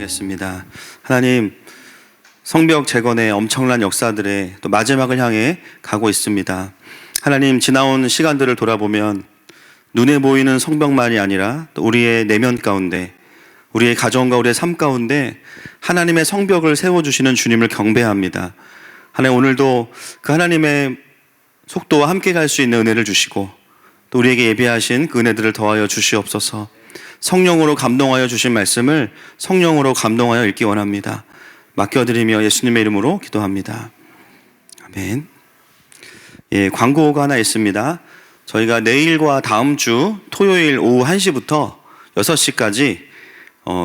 기도하겠습니다. 하나님, 성벽 재건의 엄청난 역사들의 또 마지막을 향해 가고 있습니다. 하나님, 지나온 시간들을 돌아보면 눈에 보이는 성벽만이 아니라 또 우리의 내면 가운데, 우리의 가정과 우리의 삶 가운데 하나님의 성벽을 세워주시는 주님을 경배합니다. 하나님, 오늘도 그 하나님의 속도와 함께 갈 수 있는 은혜를 주시고 또 우리에게 예비하신 그 은혜들을 더하여 주시옵소서. 성령으로 감동하여 주신 말씀을 성령으로 감동하여 읽기 원합니다. 맡겨드리며 예수님의 이름으로 기도합니다. 아멘. 예, 광고가 하나 있습니다. 저희가 내일과 다음 주 토요일 오후 1시부터 6시까지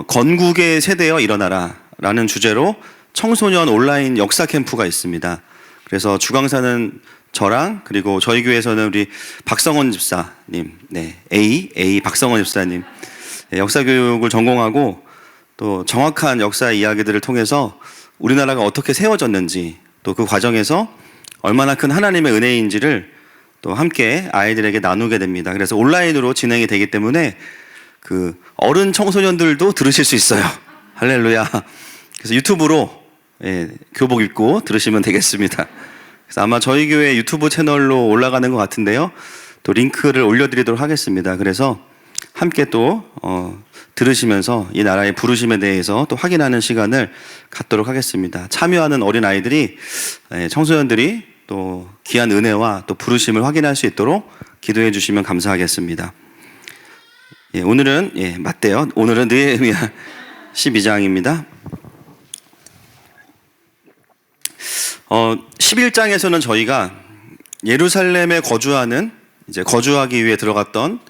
건국의 세대여 일어나라 라는 주제로 청소년 온라인 역사 캠프가 있습니다. 그래서 주강사는 저랑 그리고 저희 교회에서는 우리 박성원 집사님, A 박성원 집사님, 역사 교육을 전공하고 또 정확한 역사 이야기들을 통해서 우리나라가 어떻게 세워졌는지 또 그 과정에서 얼마나 큰 하나님의 은혜인지를 또 함께 아이들에게 나누게 됩니다. 그래서 온라인으로 진행이 되기 때문에 그 어른 청소년들도 들으실 수 있어요. 할렐루야. 그래서 유튜브로 교복 입고 들으시면 되겠습니다. 그래서 아마 저희 교회 유튜브 채널로 올라가는 것 같은데요. 또 링크를 올려드리도록 하겠습니다. 그래서 함께 또 들으시면서 이 나라의 부르심에 대해서 또 확인하는 시간을 갖도록 하겠습니다. 참여하는 어린아이들이, 청소년들이 또 귀한 은혜와 또 부르심을 확인할 수 있도록 기도해 주시면 감사하겠습니다. 예, 오늘은 맞대요. 오늘은 느헤미야 12장입니다. 11장에서는 저희가 예루살렘에 거주하는, 이제 거주하기 위해 들어갔던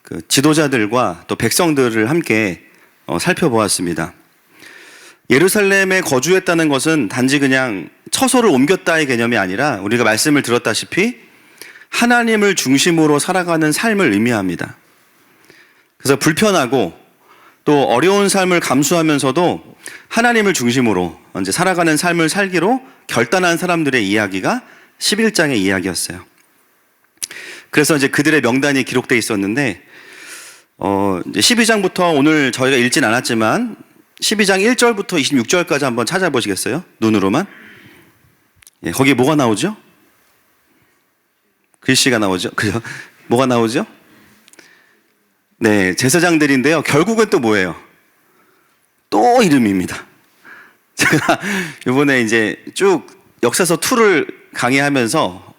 그 지도자들과 또 백성들을 함께 살펴보았습니다. 예루살렘에 거주했다는 것은 단지 그냥 처소를 옮겼다의 개념이 아니라 우리가 말씀을 들었다시피 하나님을 중심으로 살아가는 삶을 의미합니다. 그래서 불편하고 또 어려운 삶을 감수하면서도 하나님을 중심으로 이제 살아가는 삶을 살기로 결단한 사람들의 이야기가 11장의 이야기였어요. 그래서 이제 그들의 명단이 기록되어 있었는데, 이제 12장부터 오늘 저희가 읽진 않았지만 12장 1절부터 26절까지 한번 찾아보시겠어요? 눈으로만. 예, 거기에 뭐가 나오죠? 글씨가 나오죠? 그죠? 뭐가 나오죠? 네, 제사장들인데요. 결국은 또 뭐예요? 또 이름입니다. 제가 이번에 이제 쭉 역사서 2를 강의하면서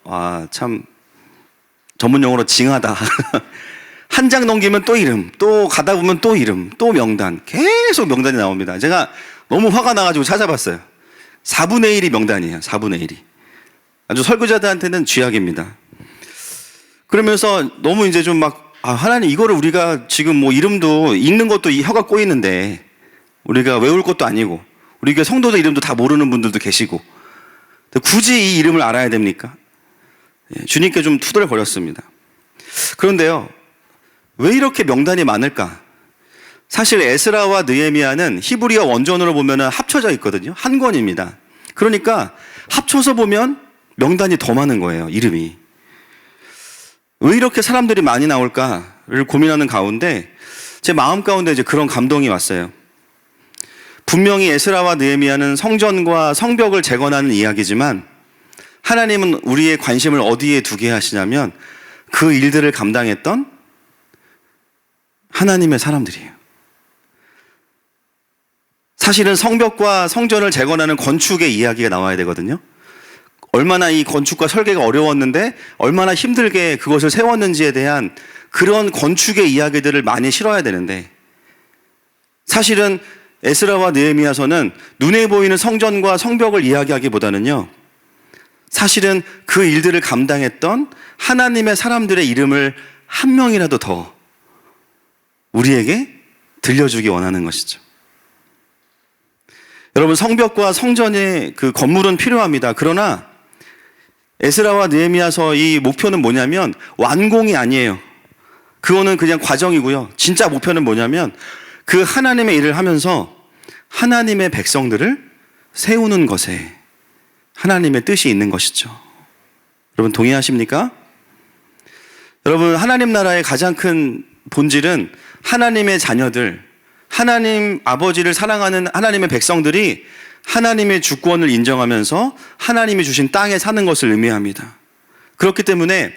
참 전문 용어로 징하다. 한 장 넘기면 또 이름, 또 가다 보면 또 이름, 또 명단, 계속 명단이 나옵니다. 제가 너무 화가 나가지고 찾아봤어요. 4분의 1이 명단이에요. 4분의 1이. 아주 설교자들한테는 쥐약입니다. 그러면서 너무 이제 좀 막, 하나님, 이거를 우리가 지금 뭐 이름도 읽는 것도 혀가 꼬이는데 우리가 외울 것도 아니고 우리 교회 성도들 이름도 다 모르는 분들도 계시고 굳이 이 이름을 알아야 됩니까? 주님께 좀 투덜거렸습니다. 그런데요, 왜 이렇게 명단이 많을까? 사실 에스라와 느헤미야는 히브리어 원전으로 보면 합쳐져 있거든요. 한 권입니다. 그러니까 합쳐서 보면 명단이 더 많은 거예요, 이름이. 왜 이렇게 사람들이 많이 나올까를 고민하는 가운데 제 마음 가운데 이제 그런 감동이 왔어요. 분명히 에스라와 느헤미야는 성전과 성벽을 재건하는 이야기지만 하나님은 우리의 관심을 어디에 두게 하시냐면 그 일들을 감당했던 하나님의 사람들이에요. 사실은 성벽과 성전을 재건하는 건축의 이야기가 나와야 되거든요. 얼마나 이 건축과 설계가 어려웠는데 얼마나 힘들게 그것을 세웠는지에 대한 그런 건축의 이야기들을 많이 실어야 되는데, 사실은 에스라와 느헤미야서는 눈에 보이는 성전과 성벽을 이야기하기보다는요, 사실은 그 일들을 감당했던 하나님의 사람들의 이름을 한 명이라도 더 우리에게 들려주기 원하는 것이죠. 여러분, 성벽과 성전의 그 건물은 필요합니다. 그러나 에스라와 느헤미야서 이 목표는 뭐냐면 완공이 아니에요. 그거는 그냥 과정이고요. 진짜 목표는 뭐냐면 그 하나님의 일을 하면서 하나님의 백성들을 세우는 것에 하나님의 뜻이 있는 것이죠. 여러분, 동의하십니까? 여러분, 하나님 나라의 가장 큰 본질은 하나님의 자녀들, 하나님 아버지를 사랑하는 하나님의 백성들이 하나님의 주권을 인정하면서 하나님이 주신 땅에 사는 것을 의미합니다. 그렇기 때문에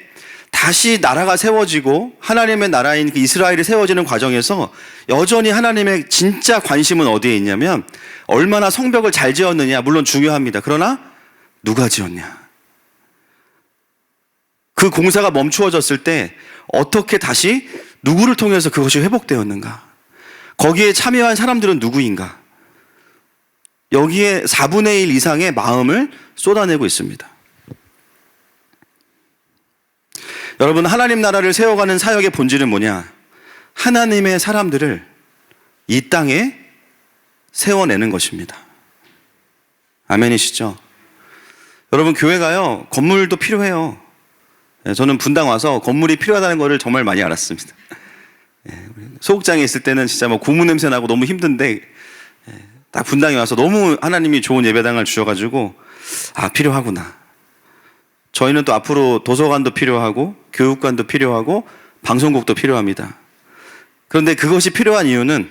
다시 나라가 세워지고 하나님의 나라인 이스라엘이 세워지는 과정에서 여전히 하나님의 진짜 관심은 어디에 있냐면 얼마나 성벽을 잘 지었느냐, 물론 중요합니다. 그러나 누가 지었냐. 그 공사가 멈추어졌을 때 어떻게 다시 누구를 통해서 그것이 회복되었는가. 거기에 참여한 사람들은 누구인가. 여기에 4분의 1 이상의 마음을 쏟아내고 있습니다. 여러분, 하나님 나라를 세워가는 사역의 본질은 뭐냐? 하나님의 사람들을 이 땅에 세워내는 것입니다. 아멘이시죠? 여러분, 교회가요, 건물도 필요해요. 저는 분당 와서 건물이 필요하다는 것을 정말 많이 알았습니다. 소극장에 있을 때는 진짜 뭐 고무 냄새 나고 너무 힘든데, 딱 분당에 와서 너무 하나님이 좋은 예배당을 주셔가지고, 아, 필요하구나. 저희는 또 앞으로 도서관도 필요하고, 교육관도 필요하고, 방송국도 필요합니다. 그런데 그것이 필요한 이유는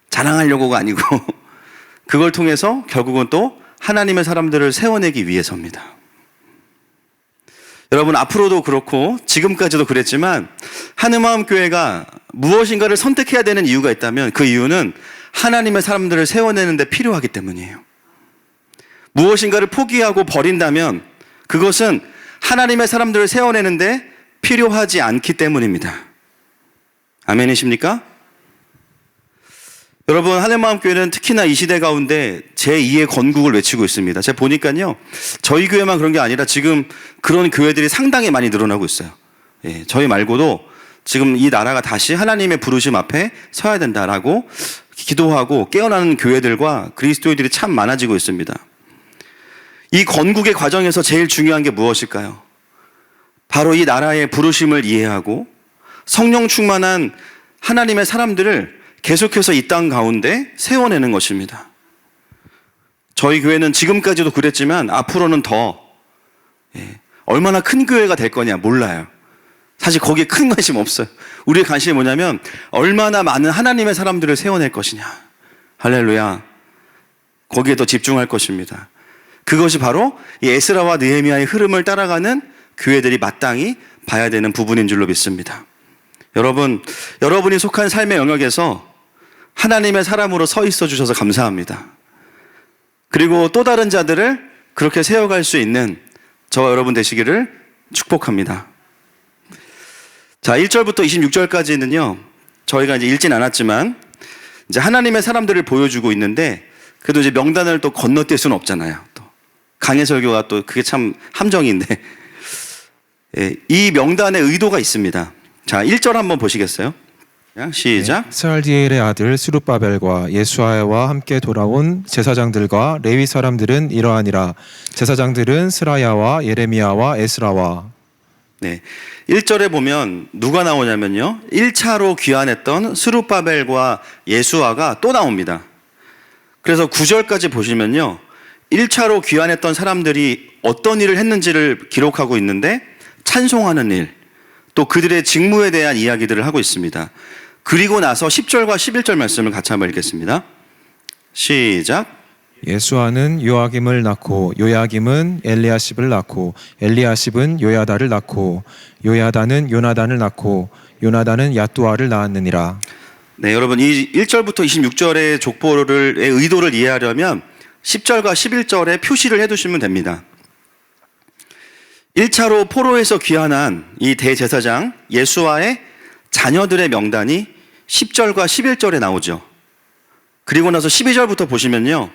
자랑하려고가 아니고, 그걸 통해서 결국은 또 하나님의 사람들을 세워내기 위해서입니다. 여러분, 앞으로도 그렇고 지금까지도 그랬지만 하늘마음 교회가 무엇인가를 선택해야 되는 이유가 있다면 그 이유는 하나님의 사람들을 세워내는 데 필요하기 때문이에요. 무엇인가를 포기하고 버린다면 그것은 하나님의 사람들을 세워내는데 필요하지 않기 때문입니다. 아멘이십니까? 여러분, 하늘마음교회는 특히나 이 시대 가운데 제2의 건국을 외치고 있습니다. 제가 보니까요, 저희 교회만 그런 게 아니라 지금 그런 교회들이 상당히 많이 늘어나고 있어요. 예, 저희 말고도 지금 이 나라가 다시 하나님의 부르심 앞에 서야 된다라고 기도하고 깨어나는 교회들과 그리스도인들이 참 많아지고 있습니다. 이 건국의 과정에서 제일 중요한 게 무엇일까요? 바로 이 나라의 부르심을 이해하고 성령 충만한 하나님의 사람들을 계속해서 이 땅 가운데 세워내는 것입니다. 저희 교회는 지금까지도 그랬지만 앞으로는 더 얼마나 큰 교회가 될 거냐 몰라요. 사실 거기에 큰 관심 없어요. 우리의 관심이 뭐냐면 얼마나 많은 하나님의 사람들을 세워낼 것이냐. 할렐루야. 거기에 더 집중할 것입니다. 그것이 바로 이 에스라와 느헤미야의 흐름을 따라가는 교회들이 마땅히 봐야 되는 부분인 줄로 믿습니다. 여러분, 여러분이 속한 삶의 영역에서 하나님의 사람으로 서 있어 주셔서 감사합니다. 그리고 또 다른 자들을 그렇게 세워갈 수 있는 저와 여러분 되시기를 축복합니다. 자, 1절부터 26절까지는요, 저희가 이제 읽진 않았지만, 이제 하나님의 사람들을 보여주고 있는데, 그래도 이제 명단을 또 건너뛸 수는 없잖아요. 또 강해 설교가 또 그게 참 함정인데, 이 명단의 의도가 있습니다. 자, 1절 한번 보시겠어요? 시작. 네, 스알디엘의 아들 스룹바벨과 예수아와 함께 돌아온 제사장들과 레위 사람들은 이러하니라. 제사장들은 스라야와 예레미야와 에스라와. 네, 1절에 보면 누가 나오냐면요, 1차로 귀환했던 스룹바벨과 예수아가 또 나옵니다. 그래서 9절까지 보시면요, 1차로 귀환했던 사람들이 어떤 일을 했는지를 기록하고 있는데 찬송하는 일, 또 그들의 직무에 대한 이야기들을 하고 있습니다. 그리고 나서 10절과 11절 말씀을 같이 한번 읽겠습니다. 시작. 예수아는 요아김을 낳고 요야김은 엘리야십을 낳고 엘리야십은 요야다를 낳고 요야다는 요나단을 낳고 요나단은 야뚜아를 낳았느니라. 네, 여러분, 이 1절부터 26절의 족보의 의도를 이해하려면 10절과 11절에 표시를 해두시면 됩니다. 1차로 포로에서 귀환한 이 대제사장 예수아의 자녀들의 명단이 10절과 11절에 나오죠. 그리고 나서 12절부터 보시면요,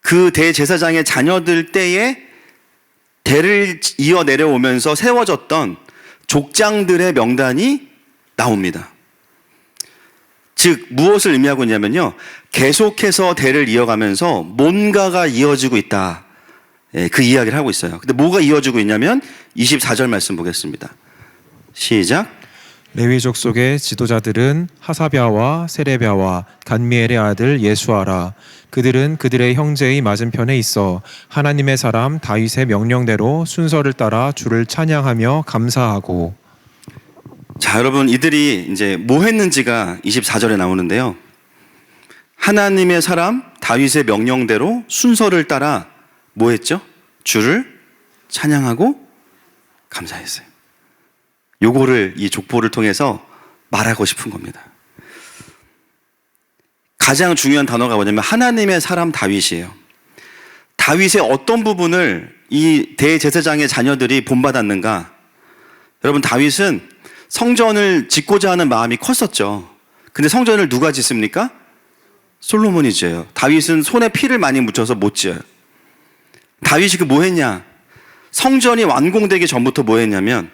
그 대제사장의 자녀들 때에 대를 이어 내려오면서 세워졌던 족장들의 명단이 나옵니다. 즉 무엇을 의미하고 있냐면요, 계속해서 대를 이어가면서 뭔가가 이어지고 있다, 그 이야기를 하고 있어요. 근데 뭐가 이어지고 있냐면 24절 말씀 보겠습니다. 시작. 레위족 속의 지도자들은 하사랴와 세레랴와 간미엘의 아들 예수아라. 그들은 그들의 형제의 맞은편에 있어 하나님의 사람 다윗의 명령대로 순서를 따라 주를 찬양하며 감사하고. 자, 여러분, 이들이 이제 뭐 했는지가 24절에 나오는데요, 하나님의 사람 다윗의 명령대로 순서를 따라 뭐 했죠? 주를 찬양하고 감사했어요. 요거를 이 족보를 통해서 말하고 싶은 겁니다. 가장 중요한 단어가 뭐냐면 하나님의 사람 다윗이에요. 다윗의 어떤 부분을 이 대제사장의 자녀들이 본받았는가? 여러분, 다윗은 성전을 짓고자 하는 마음이 컸었죠. 근데 성전을 누가 짓습니까? 솔로몬이 지어요. 다윗은 손에 피를 많이 묻혀서 못 지어요. 다윗이 뭐 했냐? 성전이 완공되기 전부터 뭐 했냐면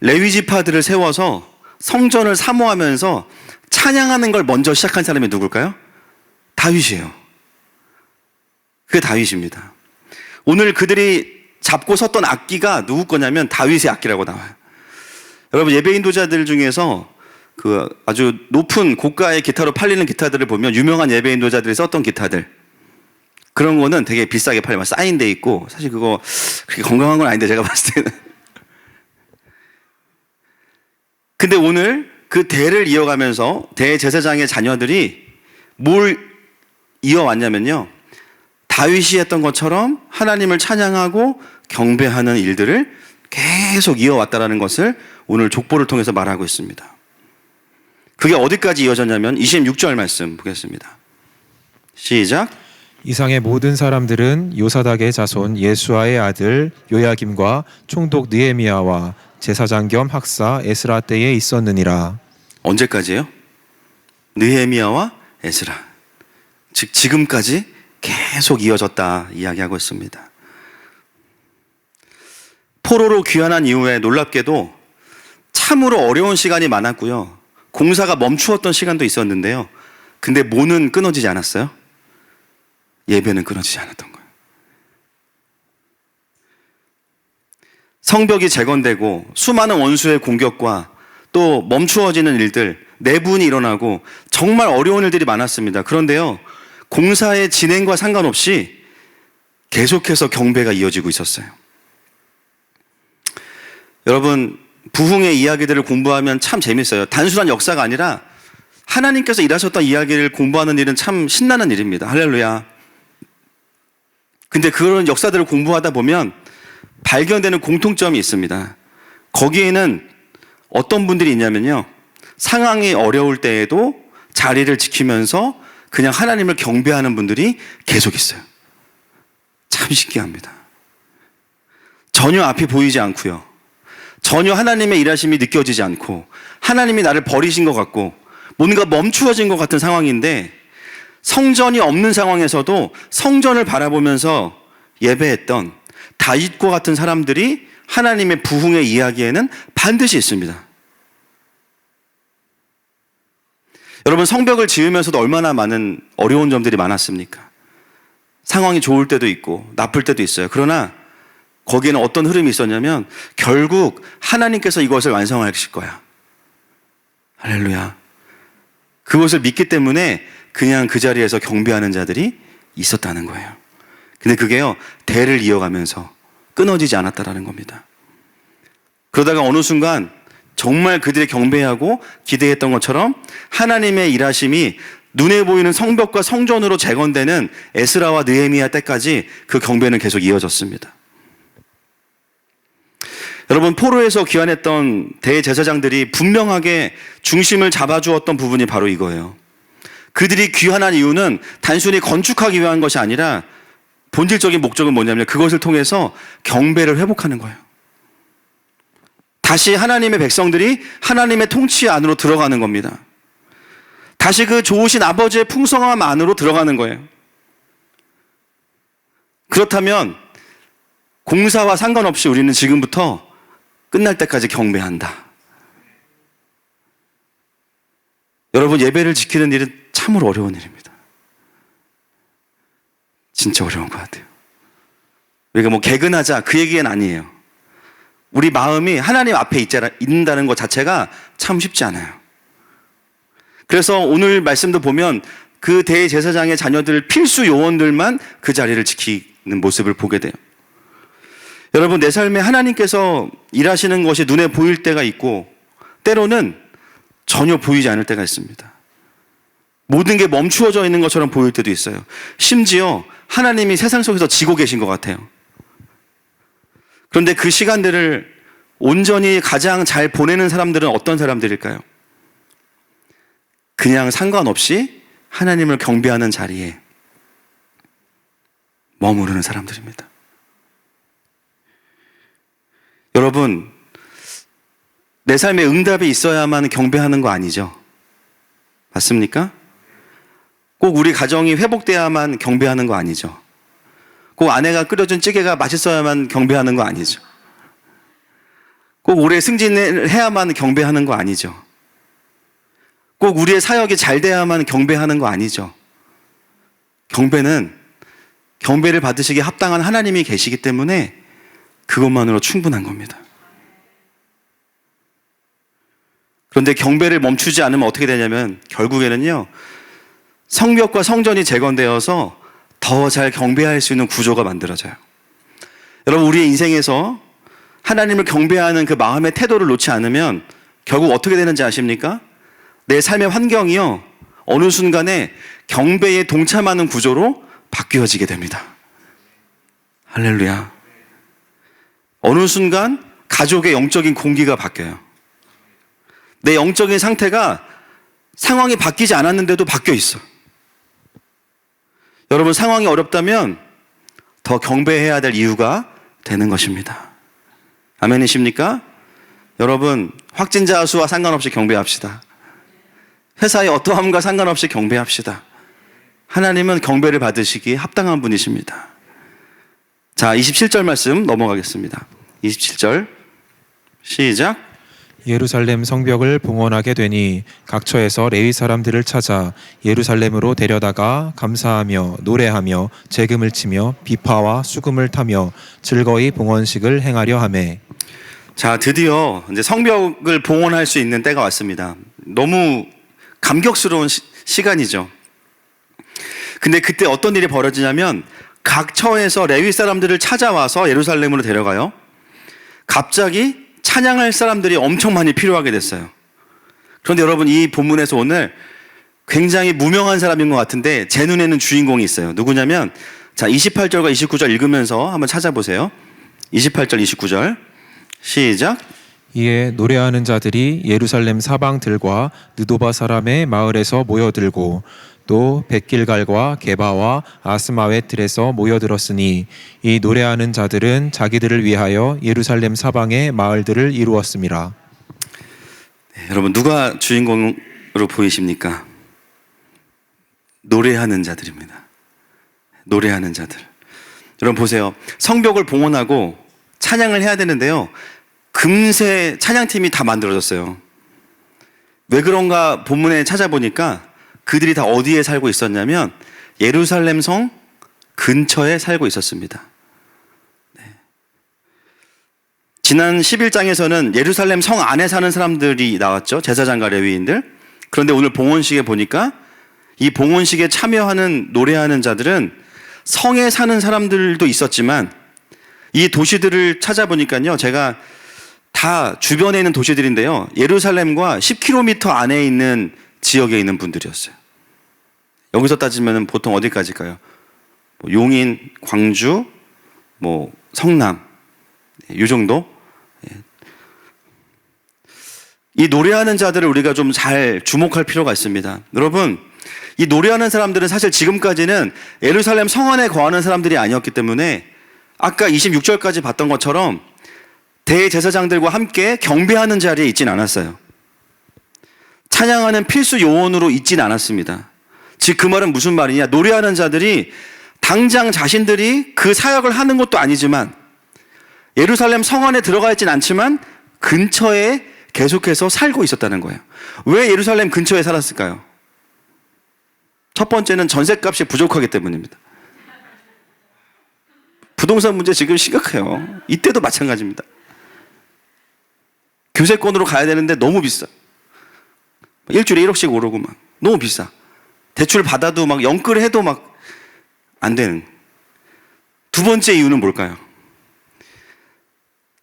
레위 지파들을 세워서 성전을 사모하면서 찬양하는 걸 먼저 시작한 사람이 누굴까요? 다윗이에요. 그게 다윗입니다. 오늘 그들이 잡고 섰던 악기가 누구 거냐면 다윗의 악기라고 나와요. 여러분, 예배 인도자들 중에서 그 아주 높은 고가의 기타로 팔리는 기타들을 보면 유명한 예배 인도자들이 썼던 기타들, 그런 거는 되게 비싸게 팔면 사인돼 있고, 사실 그거 그렇게 건강한 건 아닌데 제가 봤을 때는. 근데 오늘 그 대를 이어가면서 대제사장의 자녀들이 뭘 이어왔냐면요, 다윗이 했던 것처럼 하나님을 찬양하고 경배하는 일들을 계속 이어왔다라는 것을 오늘 족보를 통해서 말하고 있습니다. 그게 어디까지 이어졌냐면 26절 말씀 보겠습니다. 시작. 이상의 모든 사람들은 요사닥의 자손 예수아의 아들 요야김과 총독 느헤미야와 제사장 겸 학사 에스라 때에 있었느니라. 언제까지요? 느헤미야와 에스라. 즉 지금까지 계속 이어졌다 이야기하고 있습니다. 포로로 귀환한 이후에 놀랍게도 참으로 어려운 시간이 많았고요. 공사가 멈추었던 시간도 있었는데요. 근데 뭐는 끊어지지 않았어요? 예배는 끊어지지 않았던 거예요. 성벽이 재건되고 수많은 원수의 공격과 또 멈추어지는 일들, 내분이 일어나고 정말 어려운 일들이 많았습니다. 그런데요, 공사의 진행과 상관없이 계속해서 경배가 이어지고 있었어요. 여러분, 부흥의 이야기들을 공부하면 참 재밌어요. 단순한 역사가 아니라 하나님께서 일하셨던 이야기를 공부하는 일은 참 신나는 일입니다. 할렐루야. 근데 그런 역사들을 공부하다 보면 발견되는 공통점이 있습니다. 거기에는 어떤 분들이 있냐면요, 상황이 어려울 때에도 자리를 지키면서 그냥 하나님을 경배하는 분들이 계속 있어요. 참 신기합니다. 전혀 앞이 보이지 않고요, 전혀 하나님의 일하심이 느껴지지 않고 하나님이 나를 버리신 것 같고 뭔가 멈추어진 것 같은 상황인데, 성전이 없는 상황에서도 성전을 바라보면서 예배했던 다윗과 같은 사람들이 하나님의 부흥의 이야기에는 반드시 있습니다. 여러분, 성벽을 지으면서도 얼마나 많은 어려운 점들이 많았습니까? 상황이 좋을 때도 있고 나쁠 때도 있어요. 그러나 거기에는 어떤 흐름이 있었냐면 결국 하나님께서 이것을 완성하실 거야. 할렐루야. 그것을 믿기 때문에 그냥 그 자리에서 경배하는 자들이 있었다는 거예요. 근데 그게요, 대를 이어가면서 끊어지지 않았다라는 겁니다. 그러다가 어느 순간 정말 그들이 경배하고 기대했던 것처럼 하나님의 일하심이 눈에 보이는 성벽과 성전으로 재건되는 에스라와 느헤미야 때까지 그 경배는 계속 이어졌습니다. 여러분, 포로에서 귀환했던 대제사장들이 분명하게 중심을 잡아주었던 부분이 바로 이거예요. 그들이 귀환한 이유는 단순히 건축하기 위한 것이 아니라 본질적인 목적은 뭐냐면 그것을 통해서 경배를 회복하는 거예요. 다시 하나님의 백성들이 하나님의 통치 안으로 들어가는 겁니다. 다시 그 좋으신 아버지의 풍성함 안으로 들어가는 거예요. 그렇다면 공사와 상관없이 우리는 지금부터 끝날 때까지 경배한다. 여러분, 예배를 지키는 일은 참으로 어려운 일입니다. 진짜 어려운 것 같아요. 우리가 뭐 개근하자 그 얘기는 아니에요. 우리 마음이 하나님 앞에 있는다는 것 자체가 참 쉽지 않아요. 그래서 오늘 말씀도 보면 그 대제사장의 자녀들 필수 요원들만 그 자리를 지키는 모습을 보게 돼요. 여러분, 내 삶에 하나님께서 일하시는 것이 눈에 보일 때가 있고 때로는 전혀 보이지 않을 때가 있습니다. 모든 게 멈추어져 있는 것처럼 보일 때도 있어요. 심지어 하나님이 세상 속에서 지고 계신 것 같아요. 그런데 그 시간들을 온전히 가장 잘 보내는 사람들은 어떤 사람들일까요? 그냥 상관없이 하나님을 경배하는 자리에 머무르는 사람들입니다. 여러분, 내 삶에 응답이 있어야만 경배하는 거 아니죠? 맞습니까? 꼭 우리 가정이 회복돼야만 경배하는 거 아니죠? 꼭 아내가 끓여준 찌개가 맛있어야만 경배하는 거 아니죠? 꼭 올해 승진을 해야만 경배하는 거 아니죠? 꼭 우리의 사역이 잘 돼야만 경배하는 거 아니죠? 경배는 경배를 받으시기에 합당한 하나님이 계시기 때문에 그것만으로 충분한 겁니다. 그런데 경배를 멈추지 않으면 어떻게 되냐면 결국에는요, 성벽과 성전이 재건되어서 더 잘 경배할 수 있는 구조가 만들어져요. 여러분, 우리의 인생에서 하나님을 경배하는 그 마음의 태도를 놓지 않으면 결국 어떻게 되는지 아십니까? 내 삶의 환경이요, 어느 순간에 경배에 동참하는 구조로 바뀌어지게 됩니다. 할렐루야. 어느 순간 가족의 영적인 공기가 바뀌어요. 내 영적인 상태가 상황이 바뀌지 않았는데도 바뀌어 있어. 여러분, 상황이 어렵다면 더 경배해야 될 이유가 되는 것입니다. 아멘이십니까? 여러분, 확진자 수와 상관없이 경배합시다. 회사의 어떠함과 상관없이 경배합시다. 하나님은 경배를 받으시기에 합당한 분이십니다. 자, 27절 말씀 넘어가겠습니다. 27절 시작. 예루살렘 성벽을 봉헌하게 되니 각처에서 레위 사람들을 찾아 예루살렘으로 데려다가 감사하며 노래하며 재금을 치며 비파와 수금을 타며 즐거이 봉헌식을 행하려 하매. 자, 드디어 이제 성벽을 봉헌할 수 있는 때가 왔습니다. 너무 감격스러운 시간이죠. 근데 그때 어떤 일이 벌어지냐면 각 처에서 레위 사람들을 찾아와서 예루살렘으로 데려가요. 갑자기 찬양할 사람들이 엄청 많이 필요하게 됐어요. 그런데 여러분, 이 본문에서 오늘 굉장히 무명한 사람인 것 같은데 제 눈에는 주인공이 있어요. 누구냐면, 자, 28절과 29절 읽으면서 한번 찾아보세요. 28절, 29절 시작. 이에 노래하는 자들이 예루살렘 사방들과 느도바 사람의 마을에서 모여들고 또 벳길갈과 게바와 아스마웻 들에서 모여들었으니 이 노래하는 자들은 자기들을 위하여 예루살렘 사방의 마을들을 이루었음이라. 네, 여러분, 누가 주인공으로 보이십니까? 노래하는 자들입니다. 노래하는 자들. 여러분 보세요. 성벽을 봉헌하고 찬양을 해야 되는데요, 금세 찬양팀이 다 만들어졌어요. 왜 그런가 본문에 찾아보니까 그들이 다 어디에 살고 있었냐면 예루살렘 성 근처에 살고 있었습니다. 네. 지난 11장에서는 예루살렘 성 안에 사는 사람들이 나왔죠. 제사장과 레위인들. 그런데 오늘 봉헌식에 보니까 이 봉헌식에 참여하는 노래하는 자들은 성에 사는 사람들도 있었지만 이 도시들을 찾아보니까요, 제가 다 주변에 있는 도시들인데요, 예루살렘과 10km 안에 있는 지역에 있는 분들이었어요. 여기서 따지면 보통 어디까지일까요? 용인, 광주, 성남, 이 정도? 이 노래하는 자들을 우리가 좀 잘 주목할 필요가 있습니다. 여러분, 이 노래하는 사람들은 사실 지금까지는 예루살렘 성 안에 거하는 사람들이 아니었기 때문에 아까 26절까지 봤던 것처럼 대제사장들과 함께 경배하는 자리에 있진 않았어요. 찬양하는 필수 요원으로 있진 않았습니다. 즉 그 말은 무슨 말이냐? 노래하는 자들이 당장 자신들이 그 사역을 하는 것도 아니지만 예루살렘 성 안에 들어가 있진 않지만 근처에 계속해서 살고 있었다는 거예요. 왜 예루살렘 근처에 살았을까요? 첫 번째는 전셋값이 부족하기 때문입니다. 부동산 문제 지금 심각해요. 이때도 마찬가지입니다. 교세권으로 가야 되는데 너무 비싸. 일주일에 1억씩 오르고 막 너무 비싸. 대출 받아도 막 영끌해도 막 안 되는. 두 번째 이유는 뭘까요?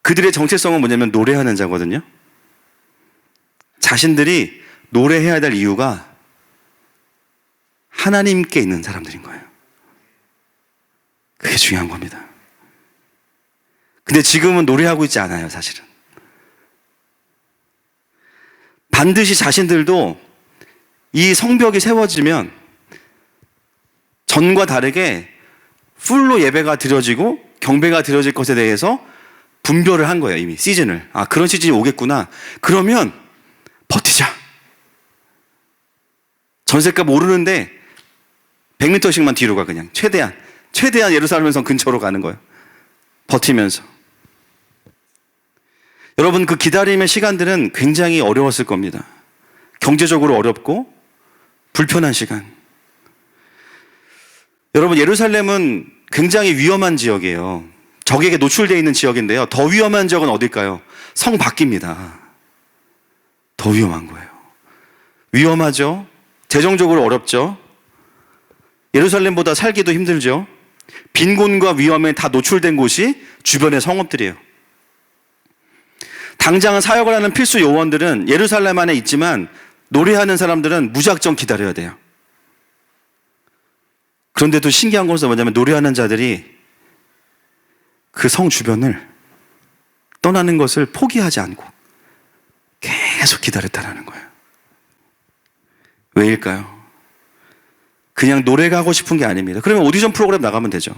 그들의 정체성은 뭐냐면 노래하는 자거든요. 자신들이 노래해야 될 이유가 하나님께 있는 사람들인 거예요. 그게 중요한 겁니다. 근데 지금은 노래하고 있지 않아요, 사실은. 반드시 자신들도 이 성벽이 세워지면 전과 다르게 풀로 예배가 드려지고 경배가 드려질 것에 대해서 분별을 한 거예요, 이미 시즌을. 아, 그런 시즌이 오겠구나. 그러면 버티자. 전셋값 오르는데 100m씩만 뒤로 가, 그냥. 최대한 예루살렘 성 근처로 가는 거예요. 버티면서. 여러분, 그 기다림의 시간들은 굉장히 어려웠을 겁니다. 경제적으로 어렵고 불편한 시간. 여러분, 예루살렘은 굉장히 위험한 지역이에요. 적에게 노출되어 있는 지역인데요. 더 위험한 지역은 어딜까요? 성 밖입니다. 더 위험한 거예요. 위험하죠? 재정적으로 어렵죠? 예루살렘보다 살기도 힘들죠? 빈곤과 위험에 다 노출된 곳이 주변의 성읍들이에요. 당장은 사역을 하는 필수 요원들은 예루살렘 안에 있지만 노래하는 사람들은 무작정 기다려야 돼요. 그런데도 신기한 것은 뭐냐면 노래하는 자들이 그 성 주변을 떠나는 것을 포기하지 않고 계속 기다렸다라는 거예요. 왜일까요? 그냥 노래가 하고 싶은 게 아닙니다. 그러면 오디션 프로그램 나가면 되죠.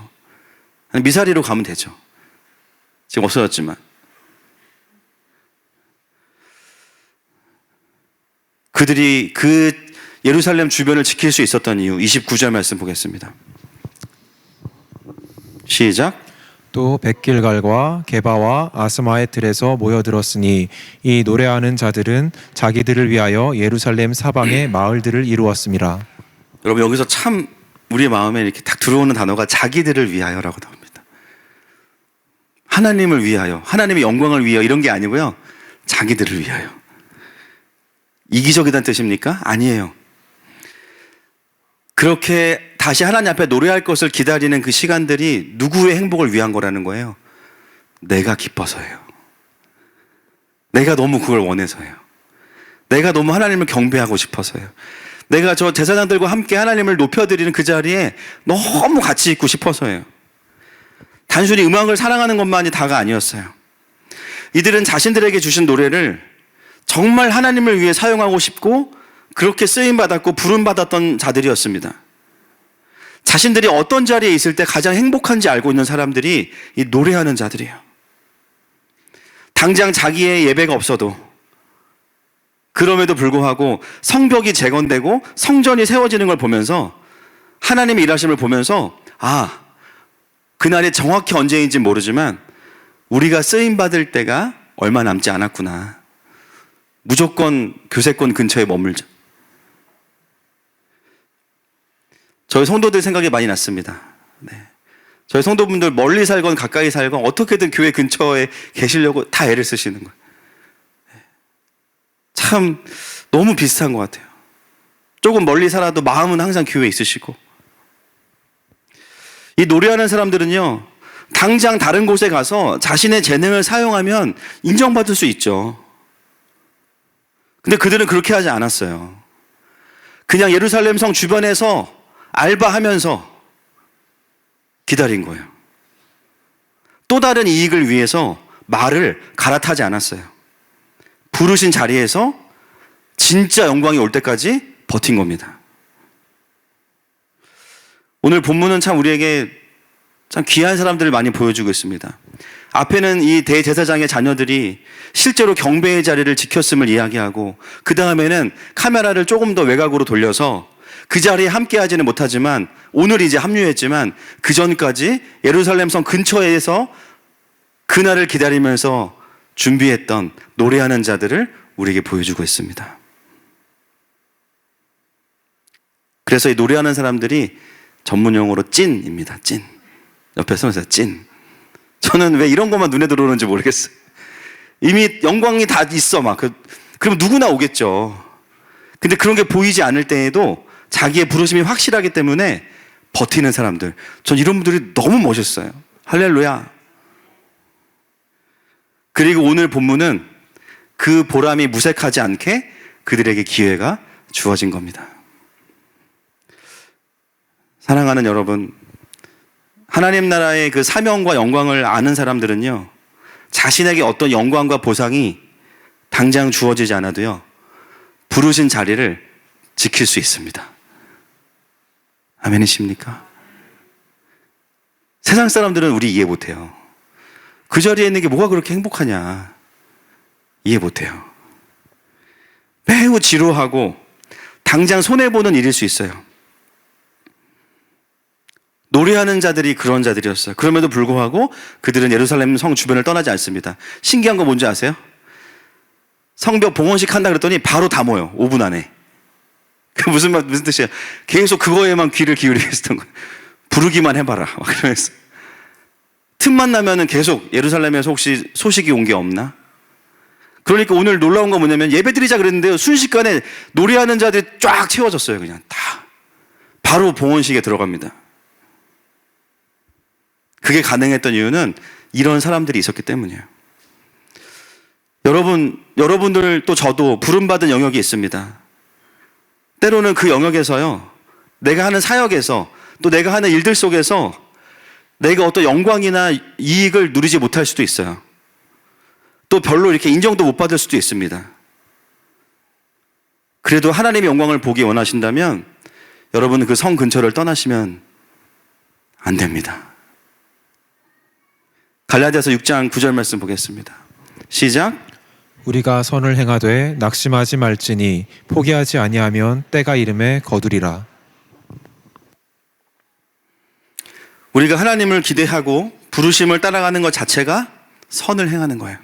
미사리로 가면 되죠. 지금 없어졌지만. 그들이 그 예루살렘 주변을 지킬 수 있었던 이유, 29절 말씀 보겠습니다. 시작. 또 백길갈과 게바와 아스마의 들에서 모여들었으니 이 노래하는 자들은 자기들을 위하여 예루살렘 사방의 마을들을 이루었습니다. 여러분, 여기서 참 우리의 마음에 이렇게 딱 들어오는 단어가 자기들을 위하여라고 나옵니다. 하나님을 위하여, 하나님의 영광을 위하여 이런 게 아니고요. 자기들을 위하여. 이기적이란 뜻입니까? 아니에요. 그렇게 다시 하나님 앞에 노래할 것을 기다리는 그 시간들이 누구의 행복을 위한 거라는 거예요? 내가 기뻐서예요. 내가 너무 그걸 원해서예요. 내가 너무 하나님을 경배하고 싶어서예요. 내가 저 제사장들과 함께 하나님을 높여드리는 그 자리에 너무 같이 있고 싶어서예요. 단순히 음악을 사랑하는 것만이 다가 아니었어요. 이들은 자신들에게 주신 노래를 정말 하나님을 위해 사용하고 싶고 그렇게 쓰임받았고 부름받았던 자들이었습니다. 자신들이 어떤 자리에 있을 때 가장 행복한지 알고 있는 사람들이 이 노래하는 자들이에요. 당장 자기의 예배가 없어도 그럼에도 불구하고 성벽이 재건되고 성전이 세워지는 걸 보면서 하나님의 일하심을 보면서 아, 그날이 정확히 언제인지 모르지만 우리가 쓰임받을 때가 얼마 남지 않았구나. 무조건 교세권 근처에 머물자. 저희 성도들 생각이 많이 났습니다. 네. 저희 성도분들 멀리 살건 가까이 살건 어떻게든 교회 근처에 계시려고 다 애를 쓰시는 거예요. 참 너무 비슷한 것 같아요. 조금 멀리 살아도 마음은 항상 교회에 있으시고. 이 노래하는 사람들은요, 당장 다른 곳에 가서 자신의 재능을 사용하면 인정받을 수 있죠. 근데 그들은 그렇게 하지 않았어요. 그냥 예루살렘 성 주변에서 알바하면서 기다린 거예요. 또 다른 이익을 위해서 말을 갈아타지 않았어요. 부르신 자리에서 진짜 영광이 올 때까지 버틴 겁니다. 오늘 본문은 참 우리에게 참 귀한 사람들을 많이 보여주고 있습니다. 앞에는 이 대제사장의 자녀들이 실제로 경배의 자리를 지켰음을 이야기하고, 그 다음에는 카메라를 조금 더 외곽으로 돌려서 그 자리에 함께하지는 못하지만 오늘 이제 합류했지만 그 전까지 예루살렘 성 근처에서 그날을 기다리면서 준비했던 노래하는 자들을 우리에게 보여주고 있습니다. 그래서 이 노래하는 사람들이 전문 용어로 찐입니다. 찐. 옆에 서면서 찐. 저는 왜 이런 것만 눈에 들어오는지 모르겠어요. 이미 영광이 다 있어 막. 그럼 누구나 오겠죠. 근데 그런 게 보이지 않을 때에도 자기의 부르심이 확실하기 때문에 버티는 사람들. 전 이런 분들이 너무 멋있어요. 할렐루야. 그리고 오늘 본문은 그 보람이 무색하지 않게 그들에게 기회가 주어진 겁니다. 사랑하는 여러분, 하나님 나라의 그 사명과 영광을 아는 사람들은요, 자신에게 어떤 영광과 보상이 당장 주어지지 않아도요, 부르신 자리를 지킬 수 있습니다. 아멘이십니까? 세상 사람들은 우리 이해 못해요. 그 자리에 있는 게 뭐가 그렇게 행복하냐, 이해 못해요. 매우 지루하고 당장 손해보는 일일 수 있어요. 노래하는 자들이 그런 자들이었어요. 그럼에도 불구하고 그들은 예루살렘 성 주변을 떠나지 않습니다. 신기한 거 뭔지 아세요? 성벽 봉헌식 한다 그랬더니 바로 다 모여, 5분 안에. 그 무슨 뜻이야? 계속 그거에만 귀를 기울이고 있었던 거예요. 부르기만 해봐라, 막 그러면서. 틈만 나면은 계속 예루살렘에서 혹시 소식이 온 게 없나? 그러니까 오늘 놀라운 건 뭐냐면, 예배 드리자 그랬는데요, 순식간에 노래하는 자들이 쫙 채워졌어요. 그냥 다. 바로 봉헌식에 들어갑니다. 그게 가능했던 이유는 이런 사람들이 있었기 때문이에요. 여러분들 또 저도 부름받은 영역이 있습니다. 때로는 그 영역에서요, 내가 하는 사역에서, 또 내가 하는 일들 속에서 내가 어떤 영광이나 이익을 누리지 못할 수도 있어요. 또 별로 이렇게 인정도 못 받을 수도 있습니다. 그래도 하나님의 영광을 보기 원하신다면 여러분은 그 성 근처를 떠나시면 안 됩니다. 갈라디아서 6장 9절 말씀 보겠습니다. 시작. 우리가 선을 행하되 낙심하지 말지니 포기하지 아니하면 때가 이름에 거두리라. 우리가 하나님을 기대하고 부르심을 따라가는 것 자체가 선을 행하는 거예요.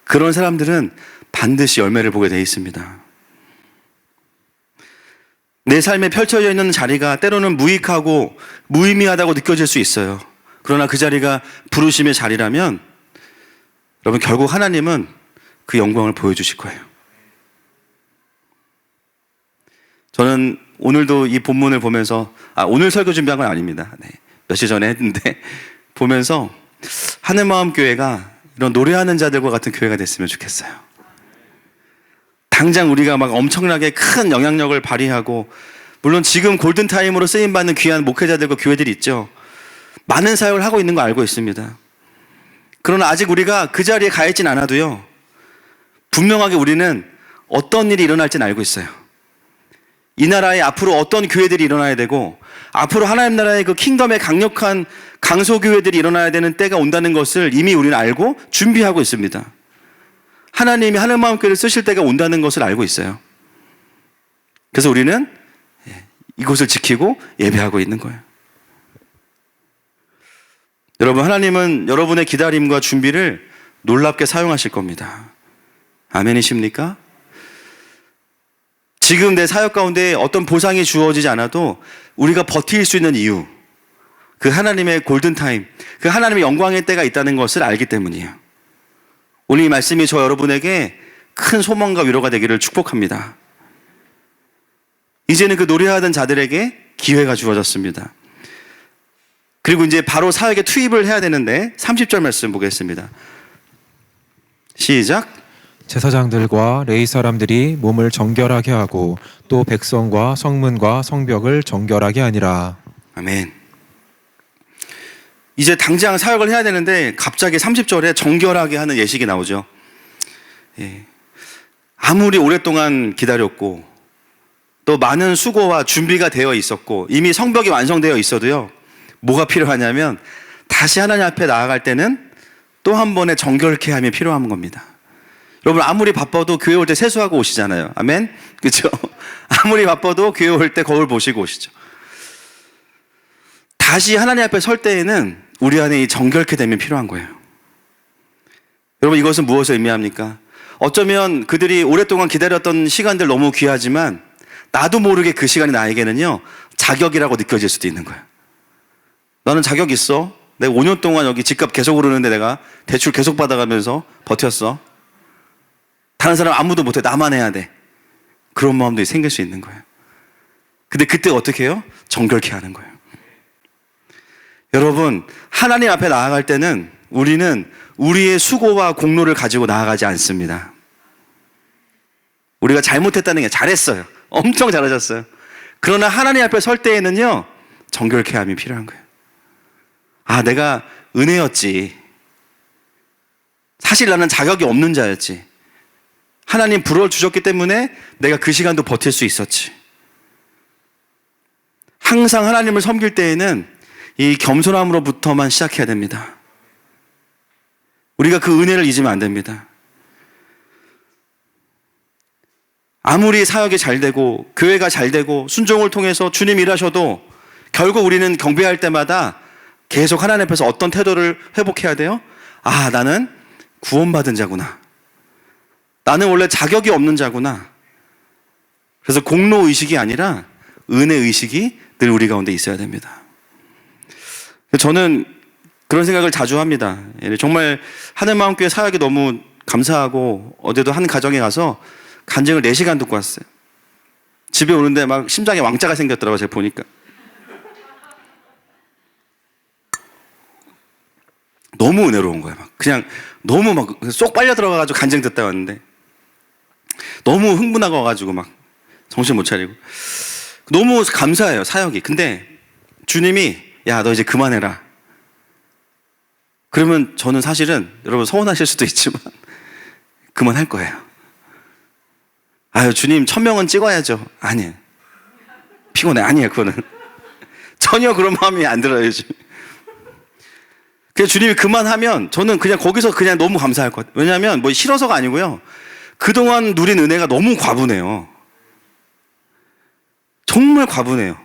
그런 사람들은 반드시 열매를 보게 되어 있습니다. 내 삶에 펼쳐져 있는 자리가 때로는 무익하고 무의미하다고 느껴질 수 있어요. 그러나 그 자리가 부르심의 자리라면 여러분, 결국 하나님은 그 영광을 보여주실 거예요. 저는 오늘도 이 본문을 보면서, 오늘 설교 준비한 건 아닙니다. 네, 며칠 전에 했는데, 보면서 하늘마음교회가 이런 노래하는 자들과 같은 교회가 됐으면 좋겠어요. 당장 우리가 막 엄청나게 큰 영향력을 발휘하고, 물론 지금 골든타임으로 쓰임받는 귀한 목회자들과 교회들이 있죠. 많은 사역을 하고 있는 거 알고 있습니다. 그러나 아직 우리가 그 자리에 가 있진 않아도요, 분명하게 우리는 어떤 일이 일어날지는 알고 있어요. 이 나라에 앞으로 어떤 교회들이 일어나야 되고, 앞으로 하나님 나라의 그 킹덤의 강력한 강소교회들이 일어나야 되는 때가 온다는 것을 이미 우리는 알고 준비하고 있습니다. 하나님이 하늘마음교회를 쓰실 때가 온다는 것을 알고 있어요. 그래서 우리는 이곳을 지키고 예배하고 있는 거예요. 여러분, 하나님은 여러분의 기다림과 준비를 놀랍게 사용하실 겁니다. 아멘이십니까? 지금 내 사역 가운데 어떤 보상이 주어지지 않아도 우리가 버틸 수 있는 이유, 그 하나님의 골든타임, 그 하나님의 영광의 때가 있다는 것을 알기 때문이에요. 오늘 이 말씀이 저 여러분에게 큰 소망과 위로가 되기를 축복합니다. 이제는 그 노래하던 자들에게 기회가 주어졌습니다. 그리고 이제 바로 사역에 투입을 해야 되는데 30절 말씀 보겠습니다. 시작. 제사장들과 레위 사람들이 몸을 정결하게 하고 또 백성과 성문과 성벽을 정결하게 하니라. 아멘. 이제 당장 사역을 해야 되는데 갑자기 30절에 정결하게 하는 예식이 나오죠. 예. 아무리 오랫동안 기다렸고 또 많은 수고와 준비가 되어 있었고 이미 성벽이 완성되어 있어도요, 뭐가 필요하냐면 다시 하나님 앞에 나아갈 때는 또 한 번의 정결케 함이 필요한 겁니다. 여러분, 아무리 바빠도 교회 올 때 세수하고 오시잖아요. 아멘? 그렇죠? 아무리 바빠도 교회 올 때 거울 보시고 오시죠. 다시 하나님 앞에 설 때에는 우리 안에 이 정결케 됨이 필요한 거예요. 여러분, 이것은 무엇을 의미합니까? 어쩌면 그들이 오랫동안 기다렸던 시간들 너무 귀하지만 나도 모르게 그 시간이 나에게는요, 자격이라고 느껴질 수도 있는 거예요. 나는 자격 있어. 내가 5년 동안 여기 집값 계속 오르는데 내가 대출 계속 받아가면서 버텼어. 다른 사람 아무도 못해. 나만 해야 돼. 그런 마음도 생길 수 있는 거예요. 근데 그때 어떻게 해요? 정결케 하는 거예요. 여러분, 하나님 앞에 나아갈 때는 우리는 우리의 수고와 공로를 가지고 나아가지 않습니다. 우리가 잘못했다는 게 잘했어요. 엄청 잘하셨어요. 그러나 하나님 앞에 설 때에는요, 정결케 함이 필요한 거예요. 아, 내가 은혜였지. 사실 나는 자격이 없는 자였지. 하나님 부러워주셨기 때문에 내가 그 시간도 버틸 수 있었지. 항상 하나님을 섬길 때에는 이 겸손함으로부터만 시작해야 됩니다. 우리가 그 은혜를 잊으면 안 됩니다. 아무리 사역이 잘 되고 교회가 잘 되고 순종을 통해서 주님 일하셔도 결국 우리는 경배할 때마다 계속 하나님 앞에서 어떤 태도를 회복해야 돼요? 아, 나는 구원받은 자구나. 나는 원래 자격이 없는 자구나. 그래서 공로의식이 아니라 은혜의식이 늘 우리 가운데 있어야 됩니다. 저는 그런 생각을 자주 합니다. 정말 하늘마음교회 사역이 너무 감사하고 어제도 한 가정에 가서 간증을 4시간 듣고 왔어요. 집에 오는데 막 심장에 왕자가 생겼더라고요. 제가 보니까. 너무 은혜로운 거예요. 막 그냥 너무 막 쏙 빨려 들어가가지고 간증 듣다 왔는데 너무 흥분하고 와가지고 막 정신 못 차리고 너무 감사해요, 사역이. 근데 주님이 야, 너 이제 그만해라. 그러면 저는 사실은 여러분 서운하실 수도 있지만 그만할 거예요. 아유, 주님 1000명은 찍어야죠. 아니에요. 피곤해. 아니에요, 그거는. 전혀 그런 마음이 안 들어요, 지금. 그냥 주님이 그만하면 저는 그냥 거기서 그냥 너무 감사할 것 같아요. 왜냐하면 뭐 싫어서가 아니고요. 그동안 누린 은혜가 너무 과분해요. 정말 과분해요.